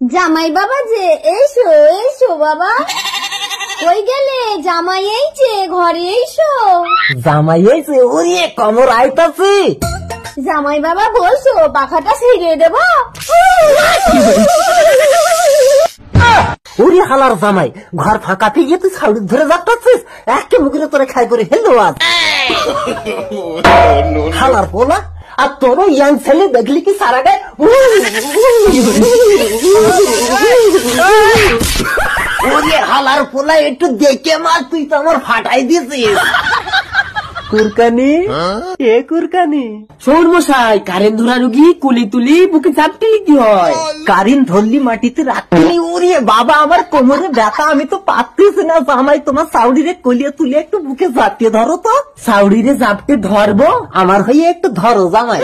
জামাই বাবা যে, এসো এসো বাবা। কই গেলে? জামাই এইছে, ঘরে এসো। জামাই এইছে? ওরে কমর আইতাছে। জামাই বাবা বলছো, পাখাটা ছিঁড়ে দেব। ওরে হালার জামাই, ঘর ফাঁকা পেয়ে তুই ছাউড়ি ধরে যাচ্ছিস, একে মুখে তোরে খাই করে ফেললো আজ। হালার পোলা, আর তোর ইয়াং ছেলে দেখলি কি সারা গায়ে ওরে হালার পোলা, একটু দেখে মার, তুই তো আমার ফাটাই দিয়েছিস। কুরকানি এ কুরকানি, শোন মশাই, কারেন্ট ধরা রুগী কুলি তুলি বুকে চাপতে লিখতে হয়, কারেন্ট ধরলি মাটিতে রাখলি। ওরে বাবা, আমার কোমরে ব্যথা, আমি তো পারতেছি না। জামাই তোমার সাউডিরে কলিয়ে তুলে একটু বুকে চাপতে ধরো তো। সাউডিরে চাপতে ধরবো, আমার হয়ে একটু ধরো জামাই।